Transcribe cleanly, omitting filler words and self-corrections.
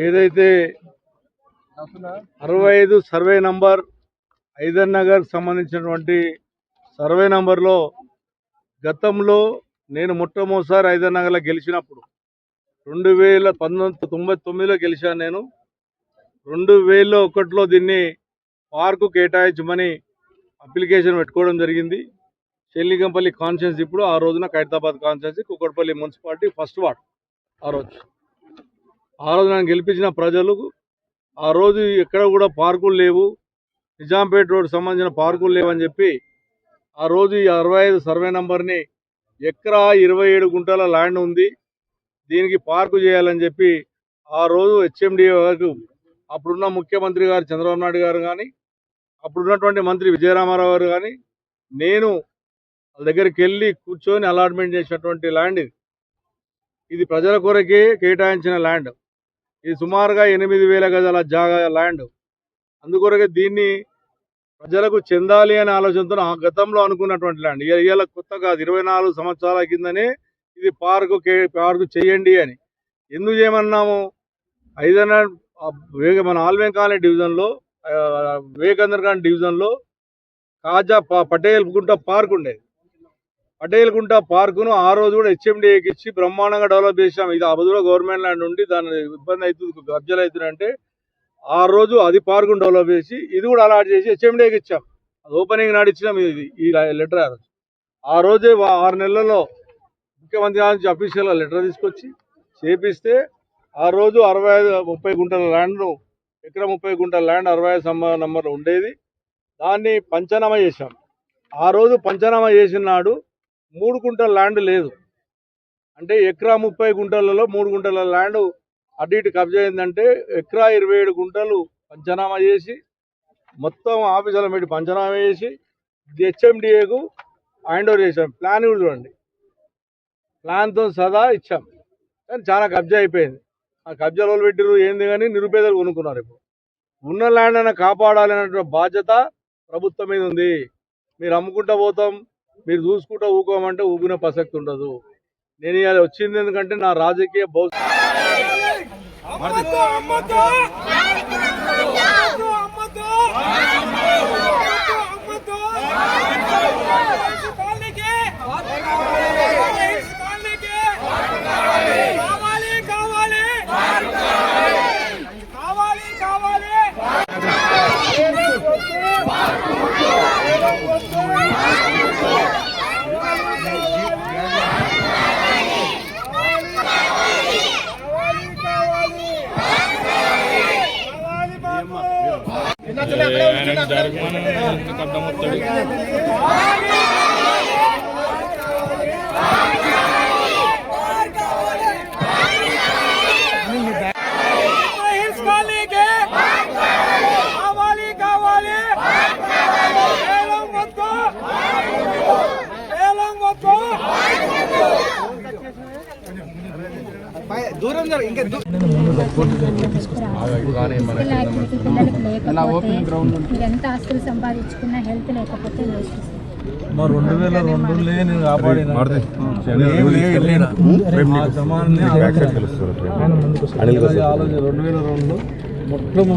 ఏదైతే 65 survey number either Nagar సంబంధించినటువంటి survey నంబర్లో గతంలో నేను మొట్టమొదటిసారి ఐదర్ నగర్లో గెలిచినప్పుడు 1999లో గెలిచాను. నేను 2001లో దీన్ని పార్కు కేటాయించమని అప్లికేషన్ పెట్టుకోవడం జరిగింది. చెల్లిగంపల్లి కాన్స్టిట్యున్సీ ఇప్పుడు ఆ రోజున Khairatabad constituency Kukatpally municipality first ward ఆ రోజు నన్ను గెలిపించిన ప్రజలు ఆ రోజు ఎక్కడ కూడా పార్కులు లేవు, నిజాంపేట రోడ్ సంబంధించిన పార్కులు లేవని చెప్పి ఆ రోజు ఈ 65 సర్వే నంబర్ని ఎకరా 27 గుంటల ల్యాండ్ ఉంది, దీనికి పార్కు చేయాలని చెప్పి ఆ రోజు హెచ్ఎండిఏ వరకు అప్పుడున్న ముఖ్యమంత్రి గారు చంద్రబాబు నాయుడు గారు కానీ అప్పుడున్నటువంటి మంత్రి విజయరామారావు గారు కానీ నేను వాళ్ళ దగ్గరికి వెళ్ళి కూర్చొని అలాట్మెంట్ చేసినటువంటి ల్యాండ్ ఇది ప్రజల కొరకే కేటాయించిన ల్యాండ్. ఇది సుమారుగా 8,000 గజాల జాగా ల్యాండ్. అందుకొరకే దీన్ని ప్రజలకు చెందాలి అనే ఆలోచనతో ఆ గతంలో అనుకున్నటువంటి ల్యాండ్ ఇవాళ కొత్త కాదు, 24 సంవత్సరాల కిందనే ఇది పార్కు చేయండి అని. ఎందుకు చేయమన్నాము? మన ఆల్వేం కాలనీ డివిజన్లో వివేకానంద కాలనీ డివిజన్లో కాజా పటేల్ గుంట పార్క్ ఉండేది. పటేల్ గుంట పార్కును ఆ రోజు కూడా హెచ్ఎండిఏకి ఇచ్చి బ్రహ్మాండంగా డెవలప్ చేసాం. ఇది అబుదులో గవర్నమెంట్ ల్యాండ్ ఉండి దాని ఇబ్బంది అవుతుంది, కబ్జాలు అవుతుందంటే ఆ రోజు అది పార్కును డెవలప్ చేసి ఇది కూడా అలాట్ చేసి హెచ్ఎండిఏకి ఇచ్చాం. అది ఓపెనింగ్ నాడు ఇచ్చినాం. ఈ లెటర్ ఆ రోజే 6 నెలల్లో ముఖ్యమంత్రి నుంచి అఫీషియల్గా లెటర్ తీసుకొచ్చి చేపిస్తే ఆ రోజు 30 గుంటల ల్యాండ్ను ఎకరా 30 గుంటల ల్యాండ్ 65 నంబర్లు ఉండేది. దాన్ని పంచనామా చేశాం. ఆ రోజు పంచనామా చేసిన నాడు 3 గుంటల ల్యాండ్ లేదు, అంటే ఎకరా 30 గుంటలలో 3 గుంటల ల్యాండ్ అటు ఇటు కబ్జా అయిందంటే ఎకరా 27 గుంటలు పంచనామా చేసి మొత్తం ఆఫీసులో పెట్టి పంచనామా చేసి హెచ్ఎండిఏకు హ్యాండ్ ఓవర్ చేశాం. ప్లాన్ కూడా చూడండి, ప్లాన్తో సదా ఇచ్చాం. కానీ చాలా కబ్జా అయిపోయింది. ఆ కబ్జా రోజులు పెట్టిరు ఏంది కానీ నిరుపేదలు కొనుక్కున్నారు. ఇప్పుడు ఉన్న ల్యాండ్ అయినా కాపాడాలి అనేటువంటి బాధ్యత ప్రభుత్వం మీద ఉంది. మీరు అమ్ముకుంటా పోతాం, మీరు చూసుకుంటా ఊకోమంటే ఊపిన ప్రసక్తి ఉండదు. నేను ఇవాళ వచ్చింది ఎందుకంటే నా రాజకీయ ఎంత ఆస్తులు సంపాదించుకున్న హెల్త్ లేకపోతే 2002 నేను కాపాడిన ఆలోచన 2002లో మొత్తం